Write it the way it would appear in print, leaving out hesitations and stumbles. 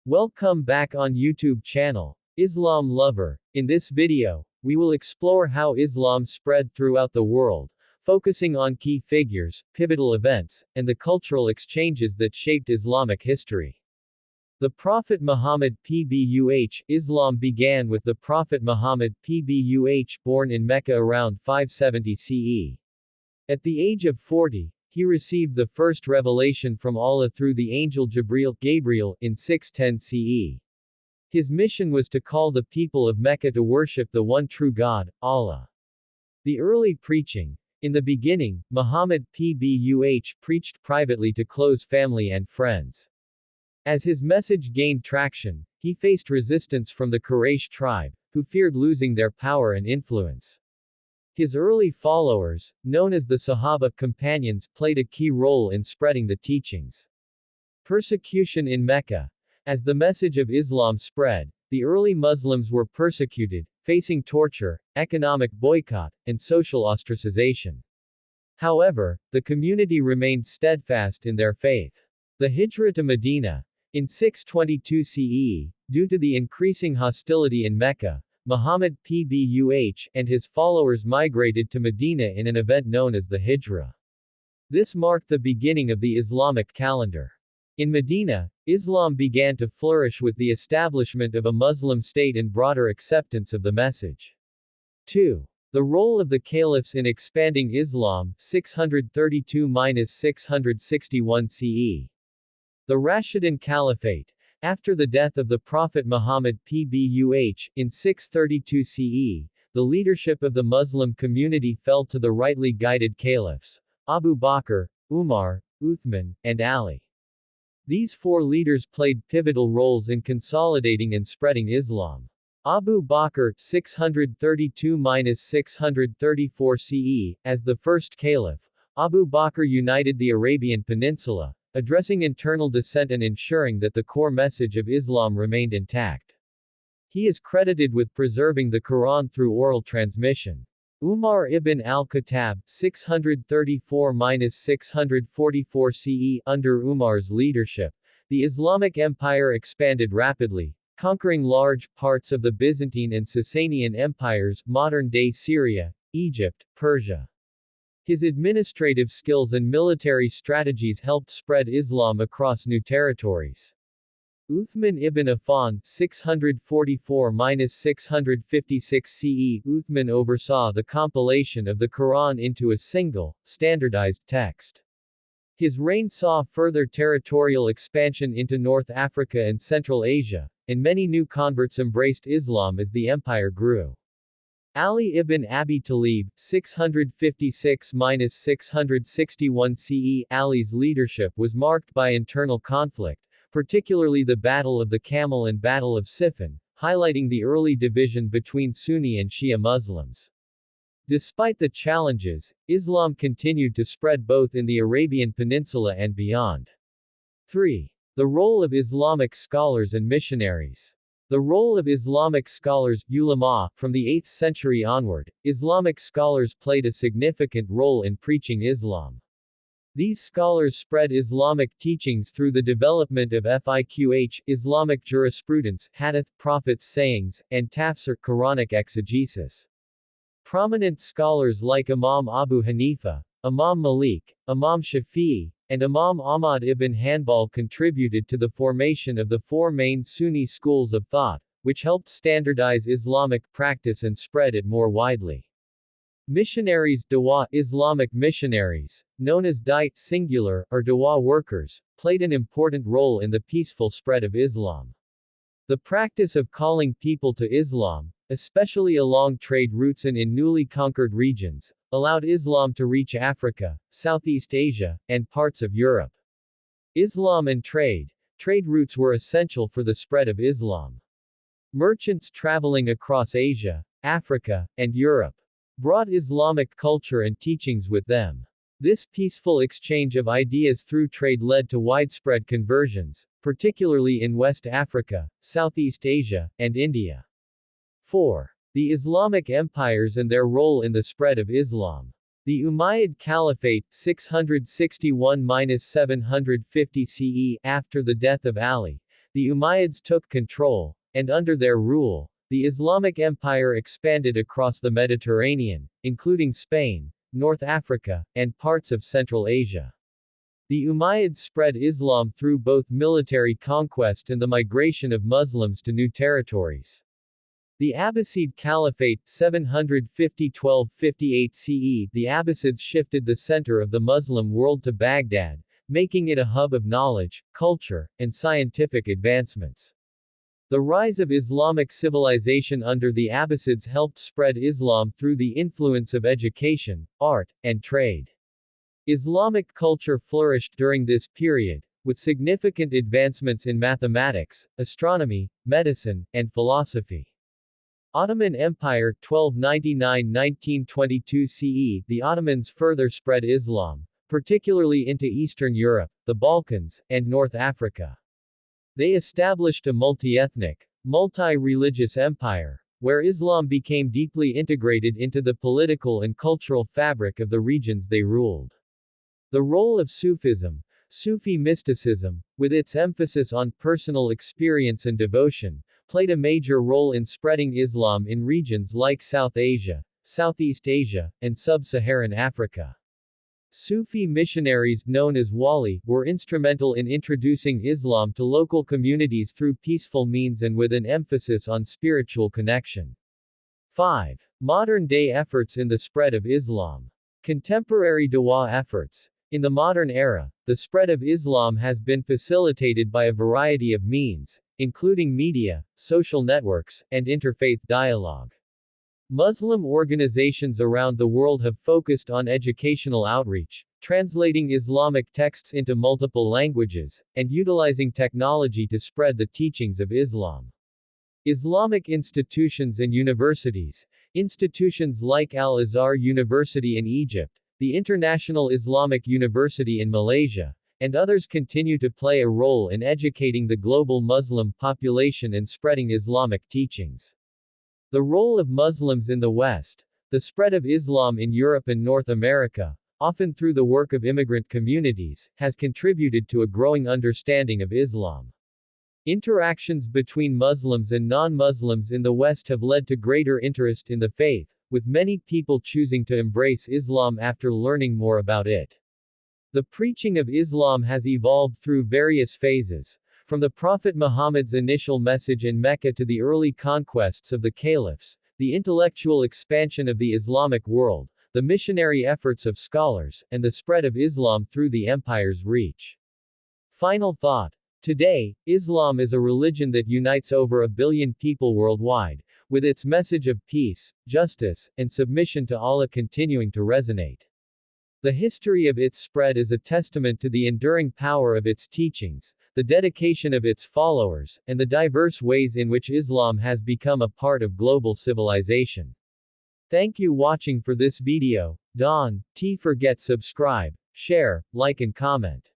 Welcome back on YouTube channel, Islam Lover. In this video, we will explore how Islam spread throughout the world, focusing on key figures, pivotal events, and the cultural exchanges that shaped Islamic history. The Prophet Muhammad PBUH. Islam began with the Prophet Muhammad PBUH, born in Mecca around 570 CE. At the age of 40, he received the first revelation from Allah through the angel Gabriel, in 610 CE. His mission was to call the people of Mecca to worship the one true God, Allah. The early preaching. In the beginning, Muhammad PBUH preached privately to close family and friends. As his message gained traction, he faced resistance from the Quraysh tribe, who feared losing their power and influence. His early followers, known as the Sahaba companions, played a key role in spreading the teachings. Persecution in Mecca. As the message of Islam spread, the early Muslims were persecuted, facing torture, economic boycott, and social ostracization. However, the community remained steadfast in their faith. The Hijra to Medina. In 622 CE, due to the increasing hostility in Mecca, Muhammad PBUH and his followers migrated to Medina in an event known as the Hijra. This marked the beginning of the Islamic calendar. In Medina, Islam began to flourish with the establishment of a Muslim state and broader acceptance of the message. 2. The role of the caliphs in expanding Islam, 632–661 CE. The Rashidun Caliphate. After the death of the Prophet Muhammad PBUH, in 632 CE, the leadership of the Muslim community fell to the rightly guided caliphs, Abu Bakr, Umar, Uthman, and Ali. These four leaders played pivotal roles in consolidating and spreading Islam. Abu Bakr, 632–634 CE, as the first caliph, Abu Bakr united the Arabian Peninsula, addressing internal dissent and ensuring that the core message of Islam remained intact. He is credited with preserving the Quran through oral transmission. Umar ibn al-Khattab, 634–644 CE, under Umar's leadership, the Islamic Empire expanded rapidly, conquering large parts of the Byzantine and Sasanian empires, modern-day Syria, Egypt, Persia. His administrative skills and military strategies helped spread Islam across new territories. Uthman ibn Affan, 644–656 CE. Uthman oversaw the compilation of the Quran into a single, standardized text. His reign saw further territorial expansion into North Africa and Central Asia, and many new converts embraced Islam as the empire grew. Ali ibn Abi Talib, 656–661 CE. Ali's leadership was marked by internal conflict, particularly the Battle of the Camel and Battle of Siffin, highlighting the early division between Sunni and Shia Muslims. Despite the challenges, Islam continued to spread both in the Arabian Peninsula and beyond. 3. The role of Islamic scholars and missionaries. The role of Islamic scholars, ulama, from the 8th century onward, Islamic scholars played a significant role in preaching Islam. These scholars spread Islamic teachings through the development of fiqh, Islamic jurisprudence, hadith, prophets' sayings, and tafsir, Quranic exegesis. Prominent scholars like Imam Abu Hanifa, Imam Malik, Imam Shafi'i, and Imam Ahmad ibn Hanbal contributed to the formation of the four main Sunni schools of thought, which helped standardize Islamic practice and spread it more widely. Missionaries, Dawah. Islamic missionaries, known as Da'at singular, or Dawah workers, played an important role in the peaceful spread of Islam. The practice of calling people to Islam, especially along trade routes and in newly conquered regions, allowed Islam to reach Africa, Southeast Asia, and parts of Europe. Islam and trade. Trade routes were essential for the spread of Islam. Merchants traveling across Asia, Africa, and Europe brought Islamic culture and teachings with them. This peaceful exchange of ideas through trade led to widespread conversions, particularly in West Africa, Southeast Asia, and India. 4. The Islamic empires and their role in the spread of Islam. The Umayyad Caliphate, 661–750 CE, after the death of Ali, the Umayyads took control, and under their rule, the Islamic Empire expanded across the Mediterranean, including Spain, North Africa, and parts of Central Asia. The Umayyads spread Islam through both military conquest and the migration of Muslims to new territories. The Abbasid Caliphate, 750–1258 CE, the Abbasids shifted the center of the Muslim world to Baghdad, making it a hub of knowledge, culture, and scientific advancements. The rise of Islamic civilization under the Abbasids helped spread Islam through the influence of education, art, and trade. Islamic culture flourished during this period, with significant advancements in mathematics, astronomy, medicine, and philosophy. Ottoman Empire, 1299–1922 CE, the Ottomans further spread Islam, particularly into Eastern Europe, the Balkans, and North Africa. They established a multi-ethnic, multi-religious empire, where Islam became deeply integrated into the political and cultural fabric of the regions they ruled. The role of Sufism, Sufi mysticism, with its emphasis on personal experience and devotion, played a major role in spreading Islam in regions like South Asia, Southeast Asia, and Sub-Saharan Africa. Sufi missionaries, known as wali, were instrumental in introducing Islam to local communities through peaceful means and with an emphasis on spiritual connection. 5. Modern-day efforts in the spread of Islam. Contemporary dawah efforts. In the modern era, the spread of Islam has been facilitated by a variety of means, including media, social networks, and interfaith dialogue. Muslim organizations around the world have focused on educational outreach, translating Islamic texts into multiple languages, and utilizing technology to spread the teachings of Islam. Islamic institutions and universities. Institutions like Al-Azhar University in Egypt, the International Islamic University in Malaysia, and others continue to play a role in educating the global Muslim population and spreading Islamic teachings. The role of Muslims in the West. The spread of Islam in Europe and North America, often through the work of immigrant communities, has contributed to a growing understanding of Islam. Interactions between Muslims and non-Muslims in the West have led to greater interest in the faith, with many people choosing to embrace Islam after learning more about it. The preaching of Islam has evolved through various phases, from the Prophet Muhammad's initial message in Mecca to the early conquests of the caliphs, the intellectual expansion of the Islamic world, the missionary efforts of scholars, and the spread of Islam through the empire's reach. Final thought. Today, Islam is a religion that unites over 1 billion people worldwide, with its message of peace, justice, and submission to Allah continuing to resonate. The history of its spread is a testament to the enduring power of its teachings, the dedication of its followers, and the diverse ways in which Islam has become a part of global civilization. Thank you watching for this video. Don't forget subscribe, share, like and comment.